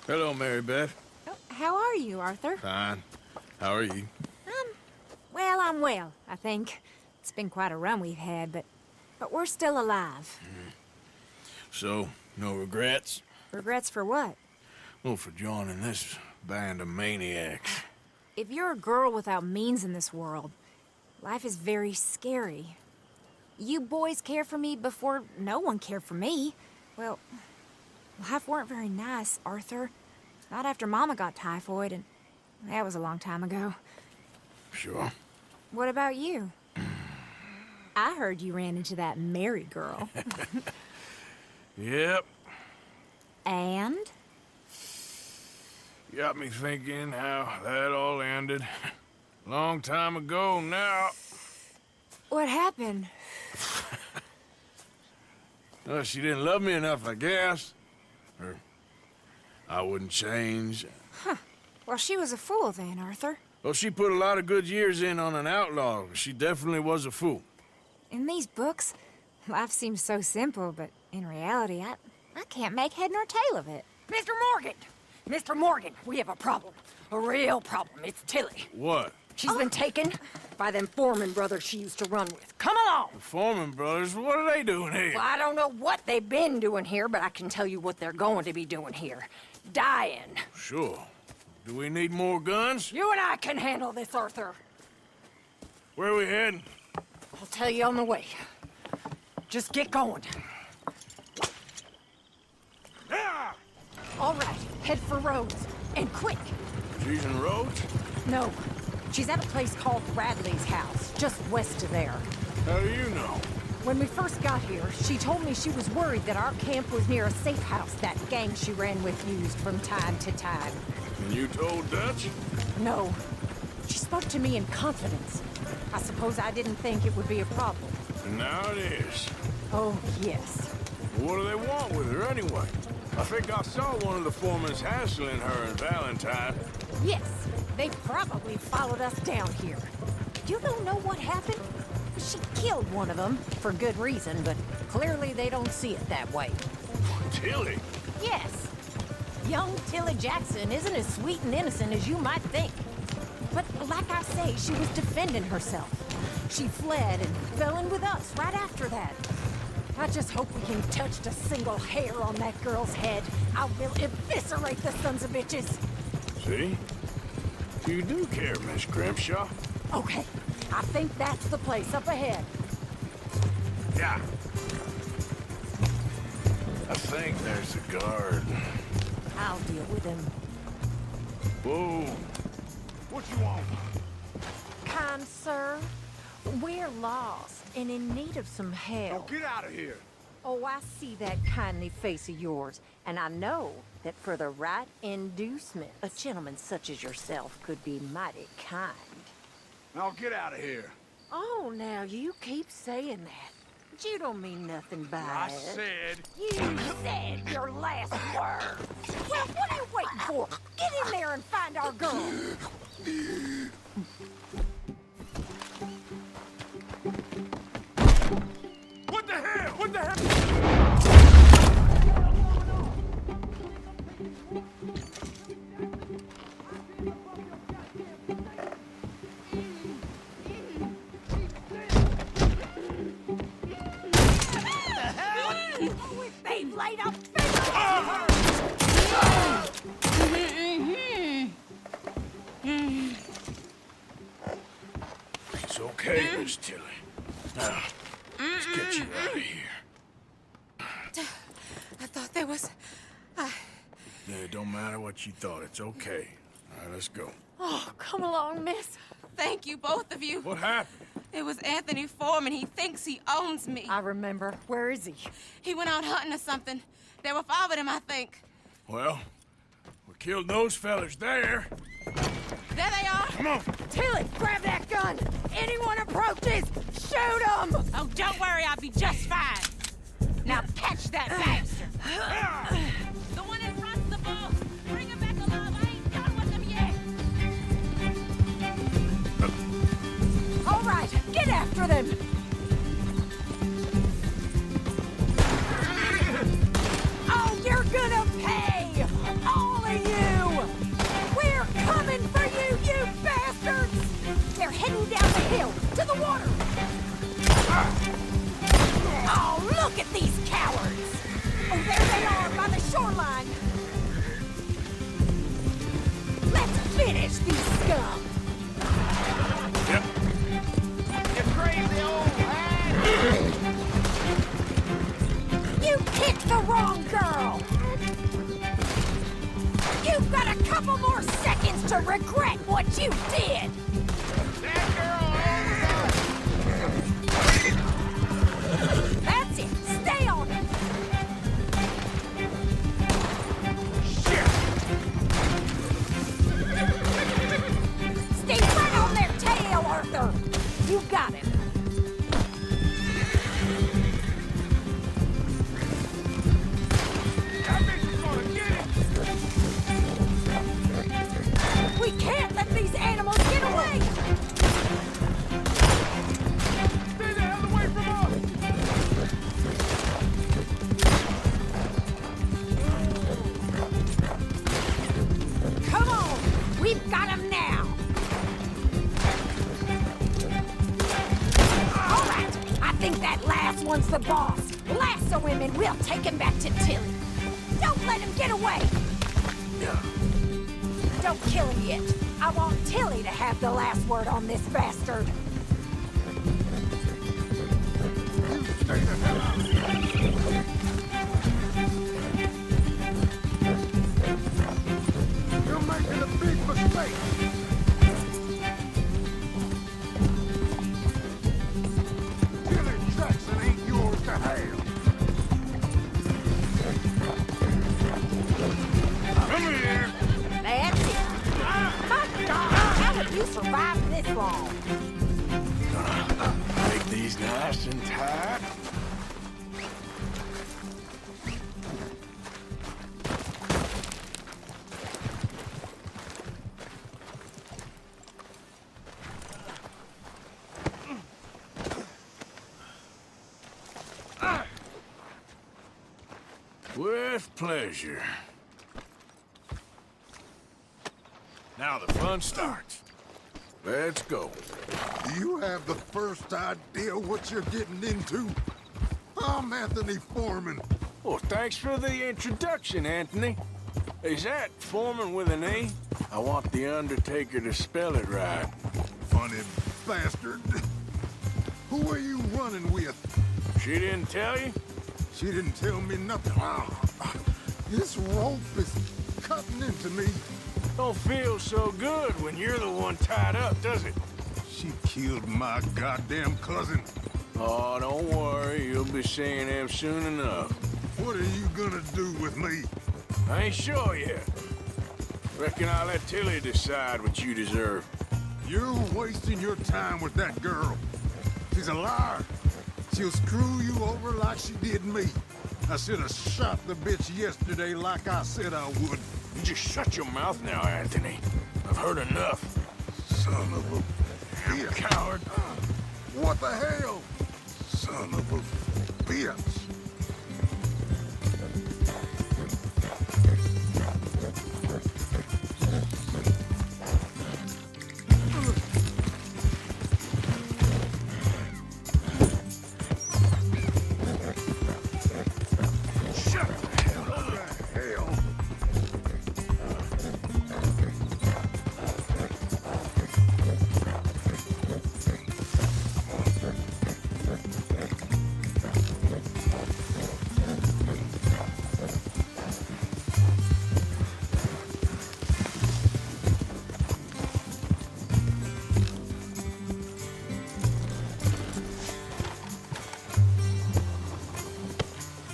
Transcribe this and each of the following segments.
Hello, Mary Beth. Oh, how are you, Arthur? Fine. How are you? Well, I'm well, I think. It's been quite a run we've had, but we're still alive. So, no regrets? Regrets for what? Well, for joining this band of maniacs. If you're a girl without means in this world, life is very scary. You boys cared for me before no one cared for me. Well, life weren't very nice, Arthur. Not after Mama got typhoid, and that was a long time ago. Sure. What about you? I heard you ran into that Mary girl. Yep. And? Got me thinking how that all ended. Long time ago now. What happened? Well, she didn't love me enough, I guess. Or I wouldn't change. Well, she was a fool then, Arthur. Well, she put a lot of good years in on an outlaw. She definitely was a fool. In these books, life seems so simple, but in reality, I can't make head nor tail of it. Mr. Morgan! Mr. Morgan, we have a problem. A real problem. It's Tilly. What? She's been taken by them Foreman brothers she used to run with. Come along! The Foreman brothers? What are they doing here? Well, I don't know what they've been doing here, but I can tell you what they're going to be doing here. Dying. Sure. Do we need more guns? You and I can handle this, Arthur. Where are we heading? I'll tell you on the way. Just get going. Yeah! All right, head for Rhodes. And quick. She's in Rhodes? No, she's at a place called Radley's house, just west of there. How do you know? When we first got here, she told me she was worried that our camp was near a safe house that gang she ran with used from time to time. And you told Dutch? No. She spoke to me in confidence. I suppose I didn't think it would be a problem. And now it is. Oh, yes. What do they want with her anyway? I think I saw one of the foremans hassling her and Valentine. Yes, they probably followed us down here. You don't know what happened? She killed one of them, for good reason, but clearly they don't see it that way. Tilly? Yes. Young Tilly Jackson isn't as sweet and innocent as you might think. But like I say, she was defending herself. She fled and fell in with us right after that. I just hope we can touch a single hair on that girl's head. I will eviscerate the sons of bitches. See? You do care, Miss Grimshaw. Okay, I think that's the place up ahead. Yeah. I think there's a guard. I'll deal with him. Whoa. What you want? Kind sir, we're lost and in need of some help. Get out of here. Oh, I see that kindly face of yours, and I know that for the right inducement, a gentleman such as yourself could be mighty kind. Now get out of here. Oh, now you keep saying that. But you don't mean nothing by I it. said. You said your last word. Well, what are you waiting for? Get in there and find our girl. What the hell? What the hell? They've laid a It's okay, Miss Tilly. Now, let's get you out of here. I thought there was... Yeah, it don't matter what you thought. It's okay. All right, let's go. Oh, come along, miss. Thank you, both of you. What happened? It was Anthony Foreman. He thinks he owns me. I remember. Where is he? He went out hunting or something. There were 5 of them, I think. Well, we killed those fellas there. There they are. Come on. Tilly, grab that gun! Anyone approaches, shoot them! Oh, don't worry. I'll be just fine. Now catch that bastard. The one that runs the ball. Bring him back alive. I ain't done with him yet. All right, get after them! Oh, you're gonna pay! All of Look at these cowards! Oh, there they are by the shoreline! Let's finish these scum! Yep. You crazy old hag! You picked the wrong girl! You've got a couple more seconds to regret what you did! That girl That's it! Stay on it! Stay right on their tail, Arthur! You got him! That bitch is gonna get it! We can't let these animals get away! Stay the hell away from us! Come on! We've got him now! All right! I think that last one's the boss. Lasso him and we'll take him back to Tilly. Don't let him get away! Don't kill him yet. I want Tilly to have the last word on this bastard. Stay the hell out of here! You're making a big mistake! Tilly Jackson ain't yours to have! Come here! That's it. My God, how have you survived this long? Make these nice and tight. With pleasure. Now the fun starts. Let's go. Do you have the first idea what you're getting into? I'm Anthony Foreman. Well, thanks for the introduction, Anthony. Is that Foreman with an E? I want the Undertaker to spell it right. Funny bastard. Who are you running with? She didn't tell you? She didn't tell me nothing. This rope is cutting into me. Don't feel so good when you're the one tied up, does it? She killed my goddamn cousin. Oh, don't worry. You'll be seeing him soon enough. What are you gonna do with me? I ain't sure yet. Reckon I'll let Tilly decide what you deserve. You're wasting your time with that girl. She's a liar. She'll screw you over like she did me. I should have shot the bitch yesterday like I said I would. You just shut your mouth now, Anthony. I've heard enough. Son of a You bitch. coward. What the hell? Son of a bitch. Shut the hell up. What the hell?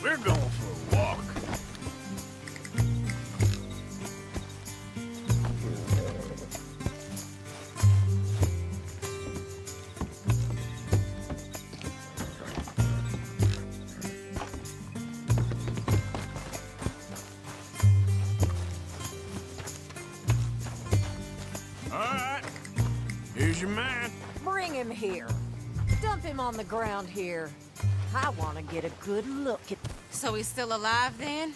We're going for a walk. All right. Here's your man. Bring him here. Dump him on the ground here. I want to get a good look at... So he's still alive then?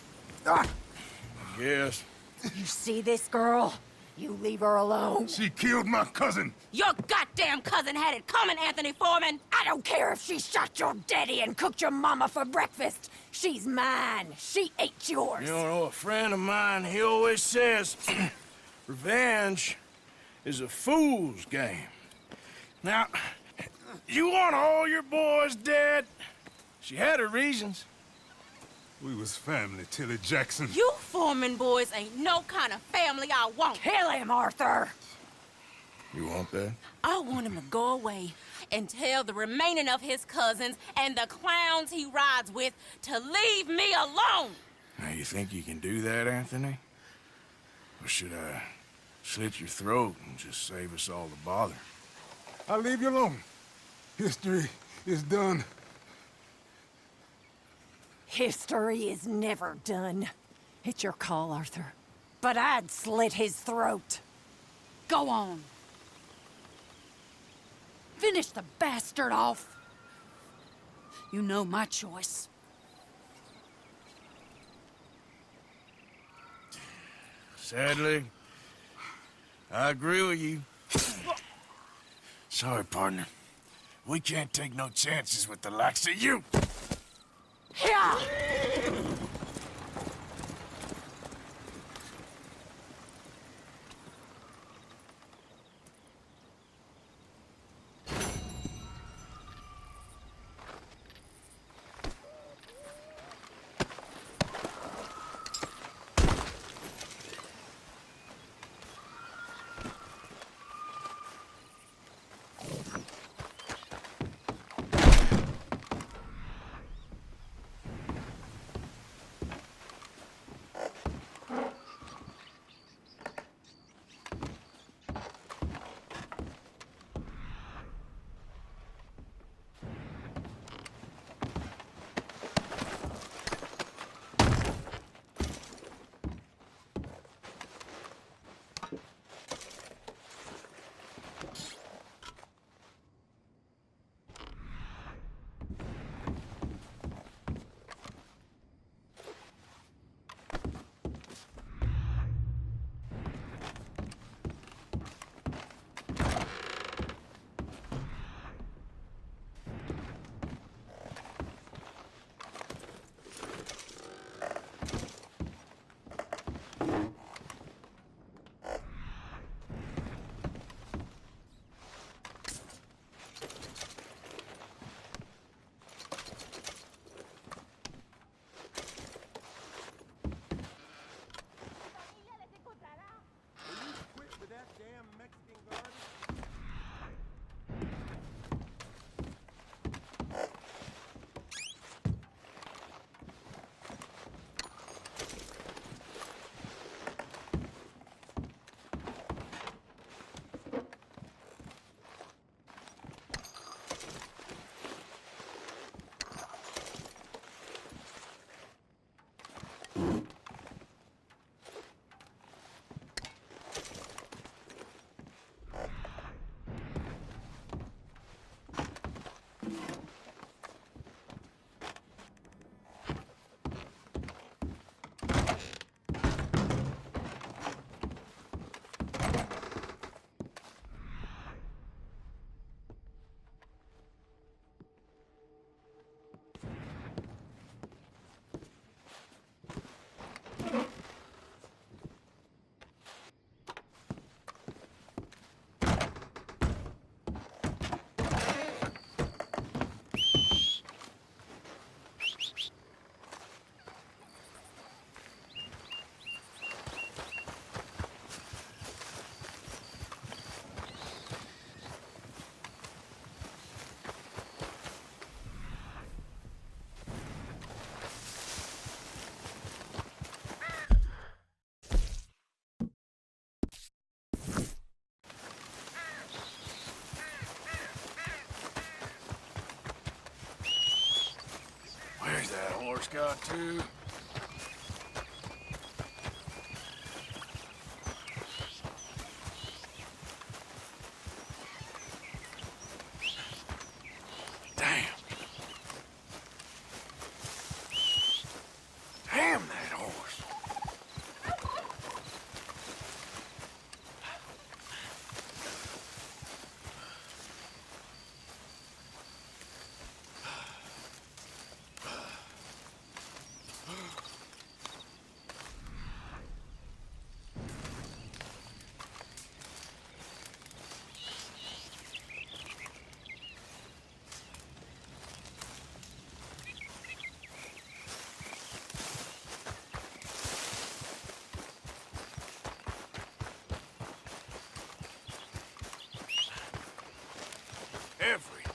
Yes. You see this girl? You leave her alone. She killed my cousin. Your goddamn cousin had it coming, Anthony Foreman! I I don't care if she shot your daddy and cooked your mama for breakfast. She's mine. She ate yours. You know, a friend of mine, he always says, revenge is a fool's game. Now, you want all your boys dead? She had her reasons. We was family, Tilly Jackson. You Foreman boys ain't no kind of family I want. Kill him, Arthur. You want that? I want him to go away and tell the remaining of his cousins and the clowns he rides with to leave me alone. Now, you think you can do that, Anthony? Or should I slit your throat and just save us all the bother? I'll leave you alone. History is done. History is never done. It's your call, Arthur. But I'd slit his throat. Go on. Finish the bastard off. You know my choice. Sadly, I agree with you. Sorry, partner. We can't take no chances with the likes of you. Yeah! Where's that horse got to? Damn. Damn that horse.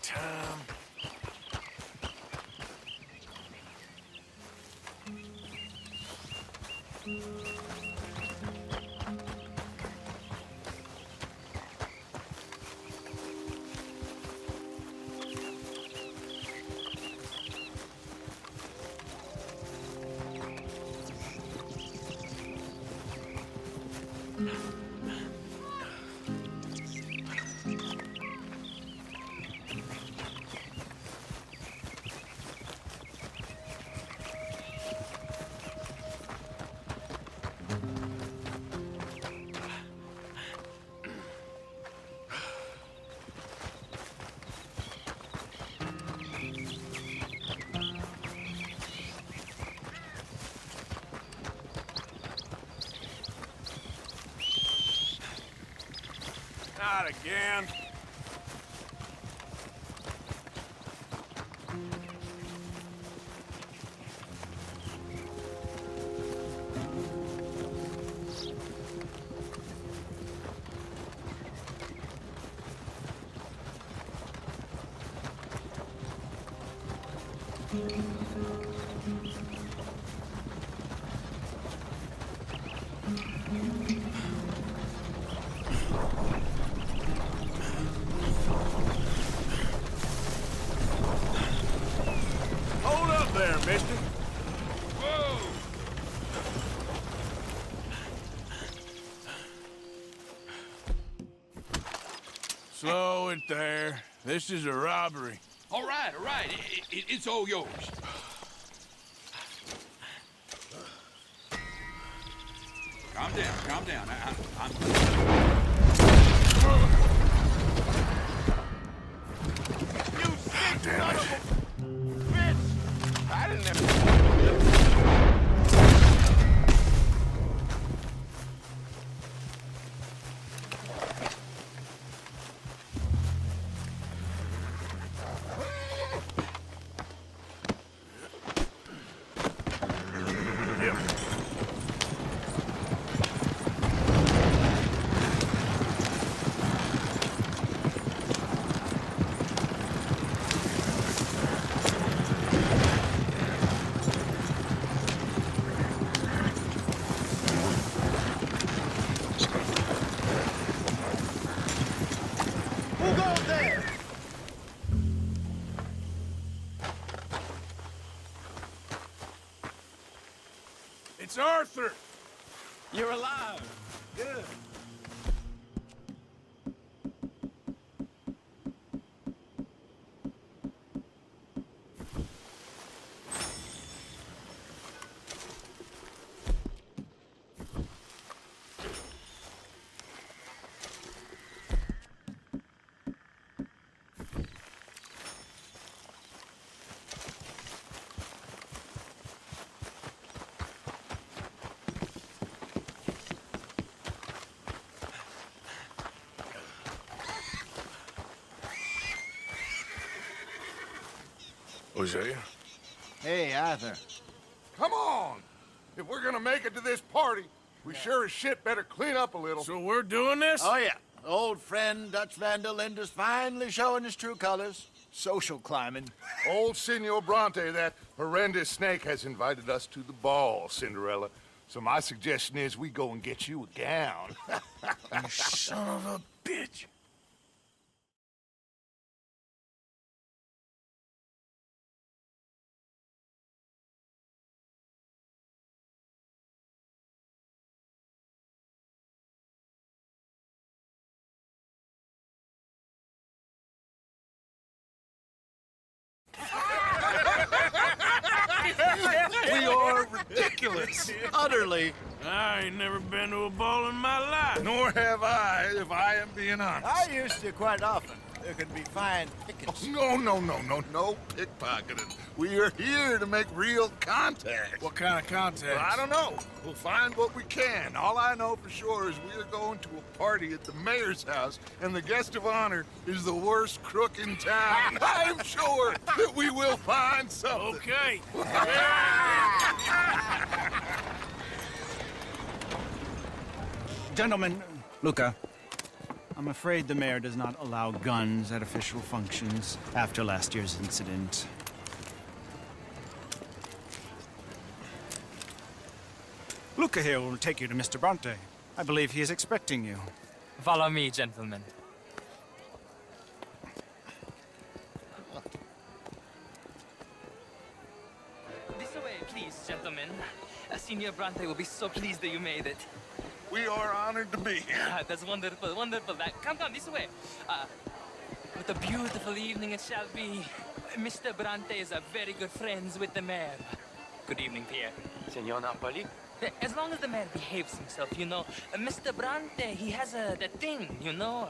time. Not again. Hold up there, mister. Whoa! Slow it there. This is a robbery. All right, all right. It's all yours. Calm down, calm down. I'm... You sick son of a bitch! I didn't have It's Arthur! You're alive. Good. Hosea? Hey, Arthur. Come on! If we're gonna make it to this party, we sure as shit better clean up a little. So we're doing this? Oh, yeah. Old friend Dutch Van der Linder's finally showing his true colors. Social climbing. Old Senor Bronte, that horrendous snake, has invited us to the ball, Cinderella. So my suggestion is we go and get you a gown. You son of a bitch. We are ridiculous. Utterly. I ain't never been to a ball in my life. Nor have I, if I am being honest. I used to quite often. There can be fine pickings. No pickpocketing. We are here to make real contact. What kind of contact? Well, I don't know. We'll find what we can. All I know for sure is we are going to a party at the mayor's house, and the guest of honor is the worst crook in town. I'm sure that we will find something. Okay. Gentlemen, Luca, I'm afraid the mayor does not allow guns at official functions after last year's incident. Luca here will take you to Mr. Bronte. I believe he is expecting you. Follow me, gentlemen. This way, please, gentlemen. Senior Bronte will be so pleased that you made it. We are honored to be here. That's wonderful, wonderful. Come, this way. What a beautiful evening it shall be. Mr. Bronte is a very good friends with the mayor. Good evening, Pierre. Senor Napoli? As long as the mayor behaves himself, you know. Mr. Bronte, he has that thing, you know,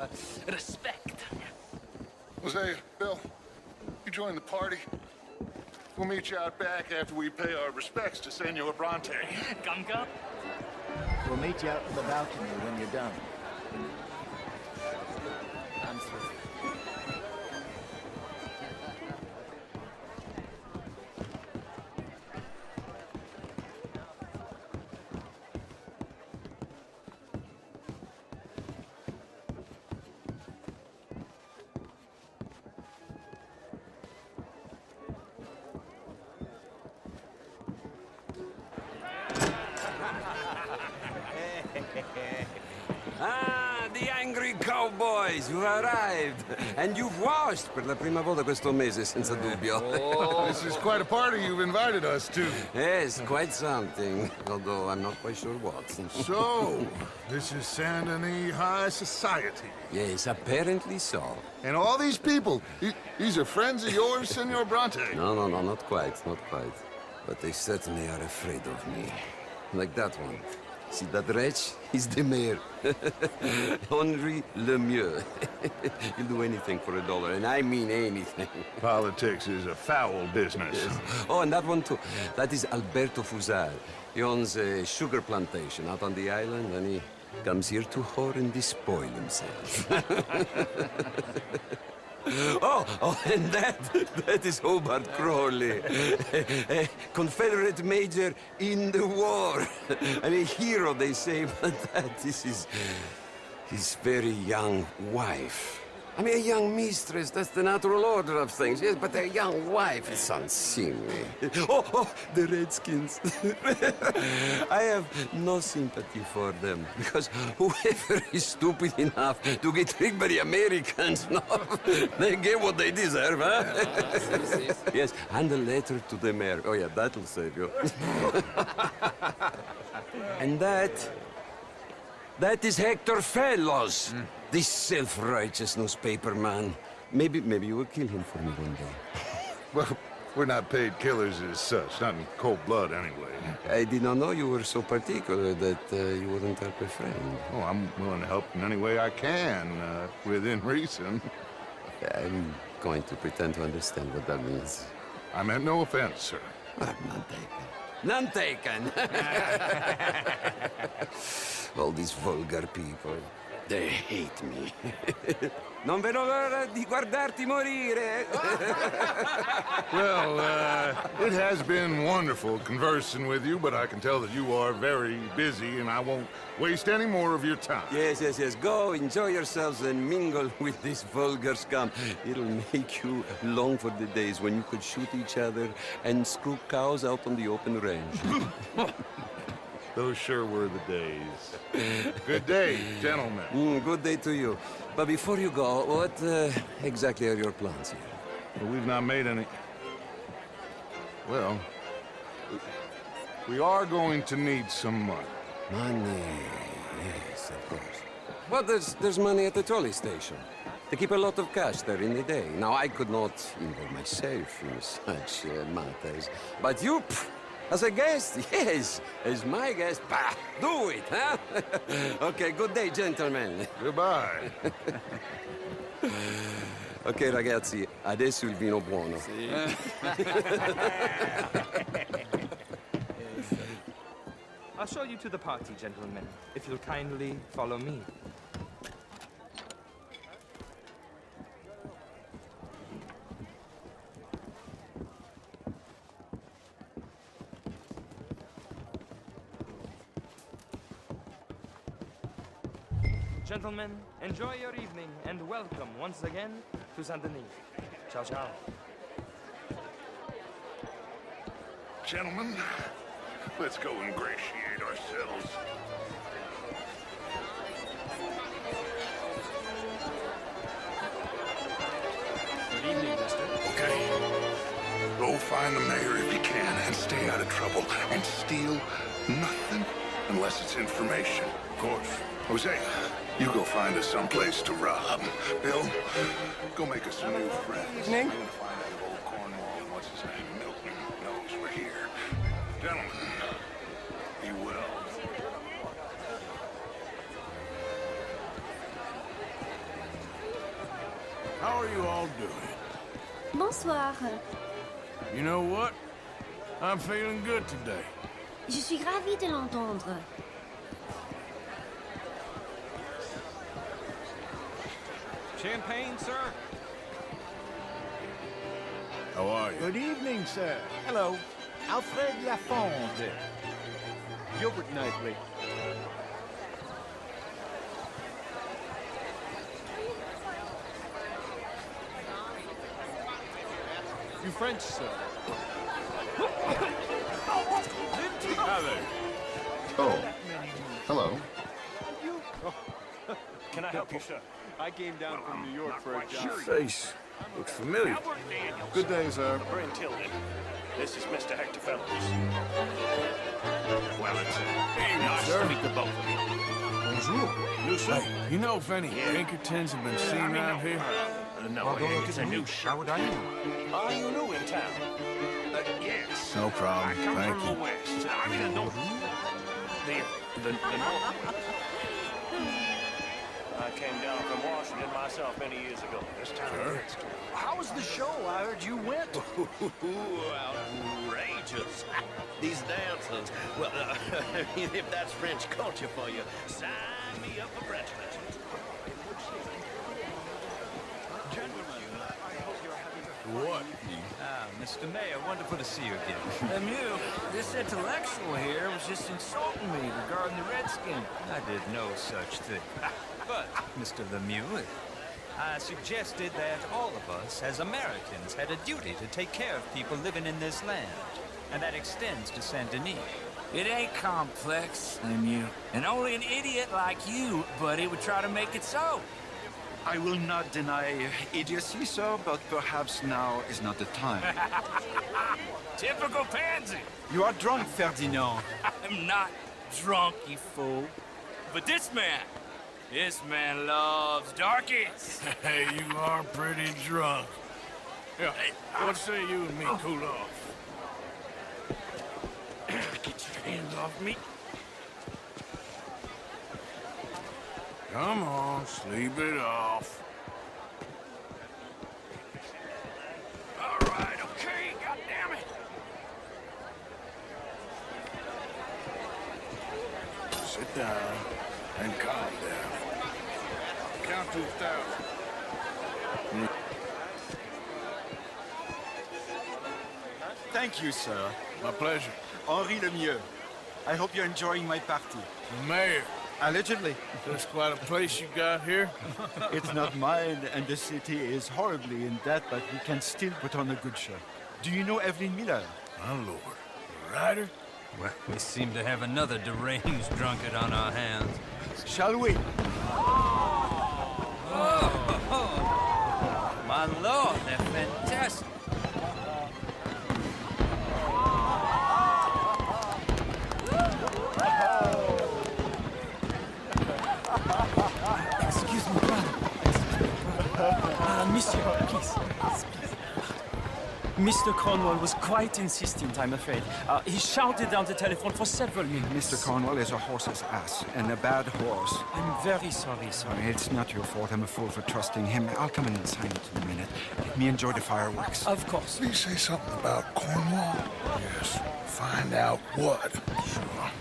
respect. Jose, Bill, you join the party. We'll meet you out back after we pay our respects to Senor Bronte. Come. We'll meet you out on the balcony when you're done. I'm through. Ah, the angry cowboys, you've arrived. And you've washed per la prima volta questo mese, senza dubbio. This is quite a party you've invited us to. Yes, quite something. Although I'm not quite sure what. So, this is Saint Denis High Society. Yes, apparently so. And all these people, these are friends of yours, Senor Bronte? No, not quite, not quite. But they certainly are afraid of me. Like that one. See that wretch? He's the mayor. Henri Lemieux. He'll do anything for $1, and I mean anything. Politics is a foul business. Yes. Oh, and that one too. That is Alberto Fusar. He owns a sugar plantation out on the island, and he comes here to whore and despoil himself. Oh, and that is Hobart Crawley, a Confederate major in the war. I mean, hero, they say, but that is his very young wife. I mean, a young mistress, that's the natural order of things, yes, but a young wife is unseemly. Oh, the Redskins. I have no sympathy for them, because whoever is stupid enough to get tricked by the Americans, no, they get what they deserve, huh? Yes, and a letter to the mayor. Oh, yeah, that'll save you. And that is Hector Fellows. This self-righteous newspaper man. Maybe you will kill him for me one day. Well, we're not paid killers as such, not in cold blood anyway. I did not know you were so particular that you wouldn't help a friend. Oh, I'm willing to help in any way I can, within reason. I'm going to pretend to understand what that means. I meant no offense, sir. None taken. All these vulgar people. They hate me. Non vedo l'ora di guardarti morire. Well, it has been wonderful conversing with you, but I can tell that you are very busy, and I won't waste any more of your time. Yes. Go, enjoy yourselves, and mingle with this vulgar scum. It'll make you long for the days when you could shoot each other and screw cows out on the open range. Those sure were the days. Good day, gentlemen. Good day to you. But before you go, what exactly are your plans here? Well, we've not made any... Well, we are going to need some money. Money, yes, of course. Well, there's money at the trolley station. They keep a lot of cash there in the day. Now, I could not involve myself in such matters. But you... As a guest? Yes. As my guest? Bah, do it, huh? Okay, good day, gentlemen. Goodbye. Ok, ragazzi, adesso il vino buono. I'll show you to the party, gentlemen, if you'll kindly follow me. Gentlemen, enjoy your evening and welcome once again to Saint Denis. Ciao, ciao. Gentlemen, let's go ingratiate ourselves. Good evening, mister. Okay. Go find the mayor if you can and stay out of trouble. And steal nothing unless it's information. Of course. Hosea, you go find us someplace to rob. Bill, go make us some new friends. Evening. I'm gonna find out if old Cornwall and what's his name, Milton, knows we're here. Gentlemen, be well. How are you all doing? Bonsoir. You know what? I'm feeling good today. Je suis ravie de l'entendre. Champagne, sir? How are you? Good evening, sir. Hello. Alfred Lafonde. Gilbert Knightley. You French, sir? Hi there. Oh, hello. Can I help you, sir? I came down from New York for a job. Your face looks familiar. Good day, sir. Bryn Tilden. This is Mr. Hector Fellows. Well, it's nice to meet the both of you. Bonjour. Hey, you know if any Pinkertons have been seen around here? No, it's a new show. Are you new in town? Yes. No problem. I come Thank from you. the west. I mean, the north. The north. I came down from Washington myself many years ago. This time Sure. How was the show? I heard you went. Outrageous. These dancers. Well, if that's French culture for you, sign me up for French lessons. What? Mr. Mayor, wonderful to see you again. Lemieux, this intellectual here was just insulting me regarding the Redskin. I did no such thing. But, Mr. Lemieux, I suggested that all of us, as Americans, had a duty to take care of people living in this land. And that extends to Saint Denis. It ain't complex, Lemieux. And only an idiot like you, buddy, would try to make it so. I will not deny idiocy, sir, but perhaps now is not the time. Typical pansy. You are drunk, Ferdinand. I'm not drunk, you fool. But this man loves darkies. Hey, you are pretty drunk. Yeah, what say you and me cool off? Get your hands off me. Come on, sleep it off. All right, okay, goddammit. Sit down and calm down. Count to 1,000. Thank you, sir. My pleasure. Henri Lemieux. I hope you're enjoying my party. The mayor. Allegedly. That's quite a place you got here. It's not mine, and the city is horribly in debt, but we can still put on a good show. Do you know Evelyn Miller? My lord. A writer? Well, we seem to have another deranged drunkard on our hands. Shall we? Oh, my lord, they're fantastic. Excuse me, brother. Monsieur, please. Mr. Cornwall was quite insistent, I'm afraid. He shouted down the telephone for several minutes. Mr. Cornwall is a horse's ass, and a bad horse. I'm very sorry, sir. It's not your fault. I'm a fool for trusting him. I'll come in and sign it in a minute. Let me enjoy the fireworks. Of course. Did he say something about Cornwall? Yes. Find out what. Sure.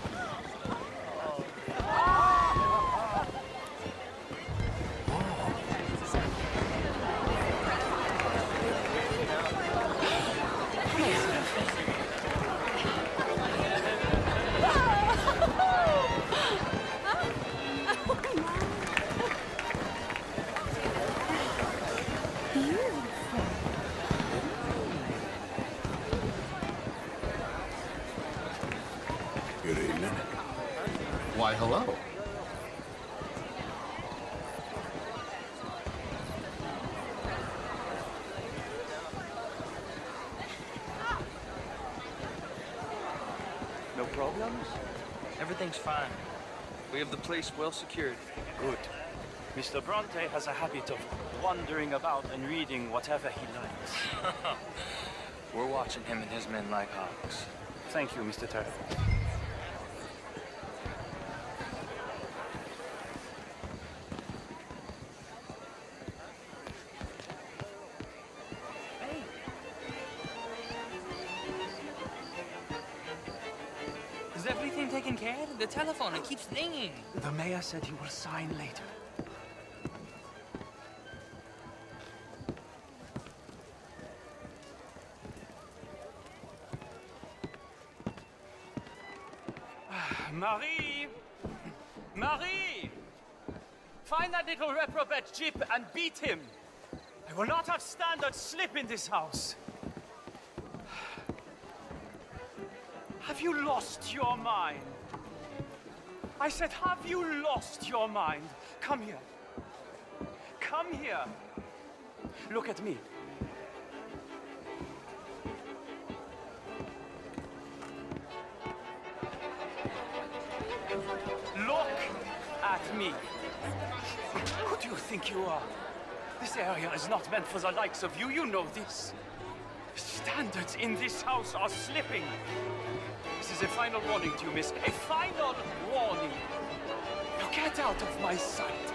Good evening. Why, hello. No problems? Everything's fine. We have the place well secured. Good. Mr. Bronte has a habit of wandering about and reading whatever he likes. We're watching him and his men like hawks. Thank you, Mr. Turner. Is everything taken care of? The telephone, it keeps ringing. The mayor said he will sign later. Marie! Marie! Find that little reprobate Jip and beat him. I will not have standard slip in this house. Have you lost your mind? I said, have you lost your mind? Come here. Come here. Look at me. Look at me. Who do you think you are? This area is not meant for the likes of you. You know this. The standards in this house are slipping. This is a final warning to you, miss. A final warning. Now get out of my sight.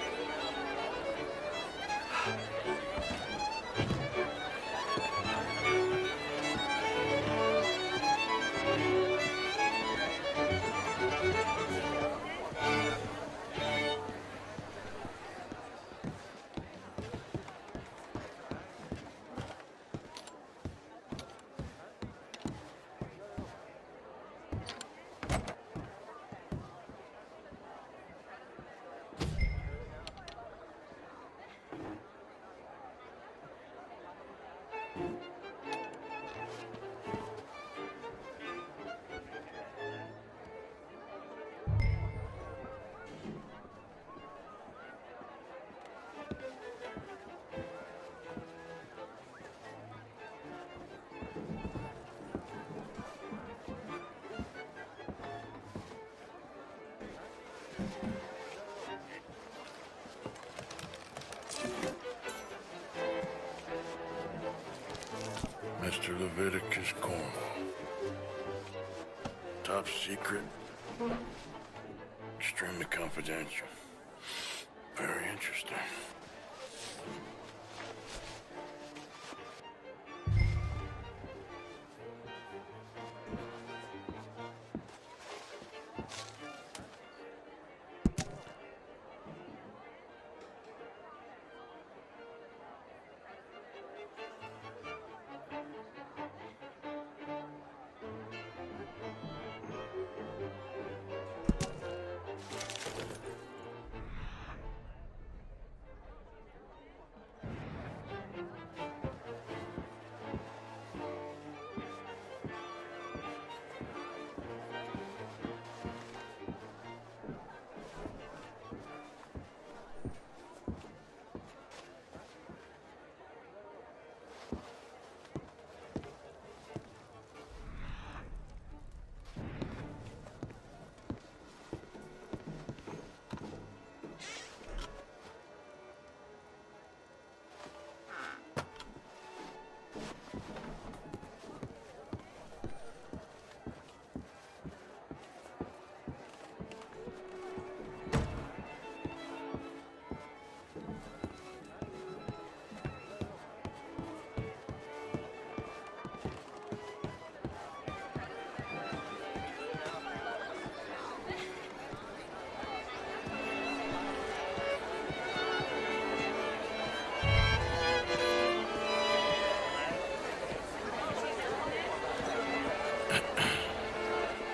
Mr. Leviticus Cornwall. Top secret. Extremely confidential. Very interesting.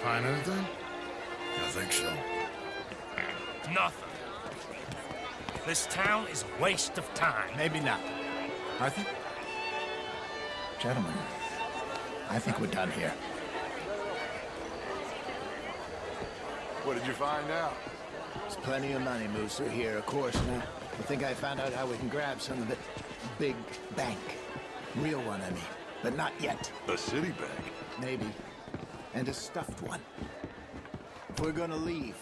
Find anything? I think so. Nothing. This town is a waste of time. Maybe not. Arthur? Gentlemen, I think we're done here. What did you find out? There's plenty of money moves through here, of course, now. I think I found out how we can grab some of it. Big bank. Real one, I mean. But not yet. A city bank? Maybe. And a stuffed one. If we're gonna leave,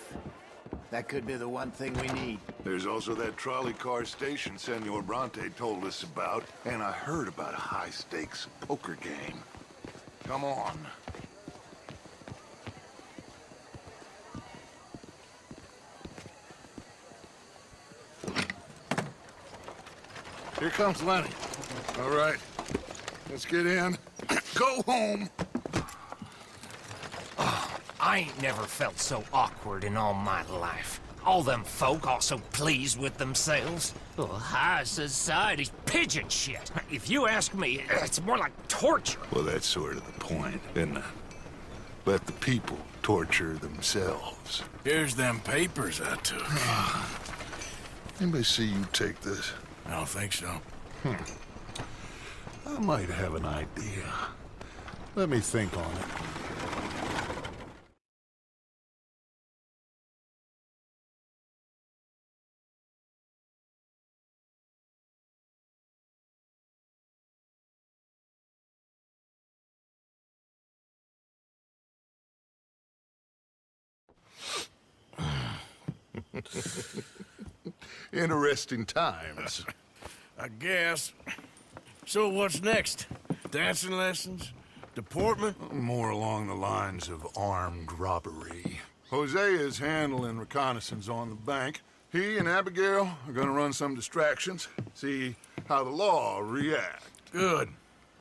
that could be the one thing we need. There's also that trolley car station Senor Bronte told us about, and I heard about a high-stakes poker game. Come on. Here comes Lenny. All right, let's get in. Go home. I ain't never felt so awkward in all my life. All them folk all so pleased with themselves. Oh, high society's pigeon shit. If you ask me, it's more like torture. Well, that's sort of the point, isn't it? Let the people torture themselves. Here's them papers I took. Anybody see you take this? I don't think so. I might have an idea. Let me think on it. Interesting times. I guess. So what's next? Dancing lessons? Deportment? More along the lines of armed robbery. Hosea is handling reconnaissance on the bank. He and Abigail are gonna run some distractions, see how the law reacts. Good.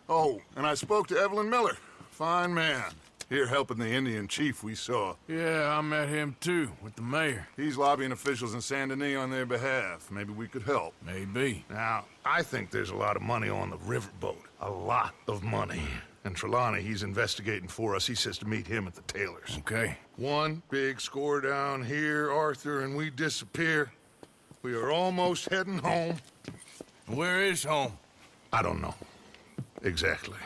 Oh, and I spoke to Evelyn Miller. Fine man. Here helping the Indian chief we saw. Yeah, I met him too, with the mayor. He's lobbying officials in Saint Denis on their behalf. Maybe we could help. Maybe. Now, I think there's a lot of money on the riverboat. A lot of money. And Trelawney, he's investigating for us. He says to meet him at the Taylor's. Okay. One big score down here, Arthur, and we disappear. We are almost heading home. Where is home? I don't know. Exactly.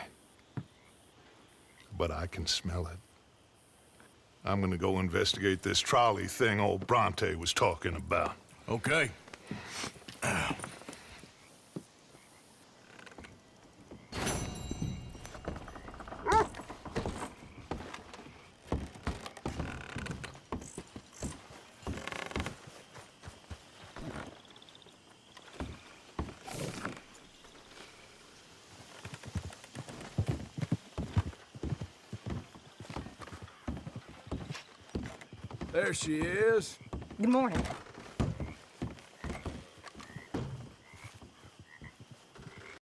But I can smell it. I'm gonna go investigate this trolley thing old Bronte was talking about. Okay. There she is. Good morning.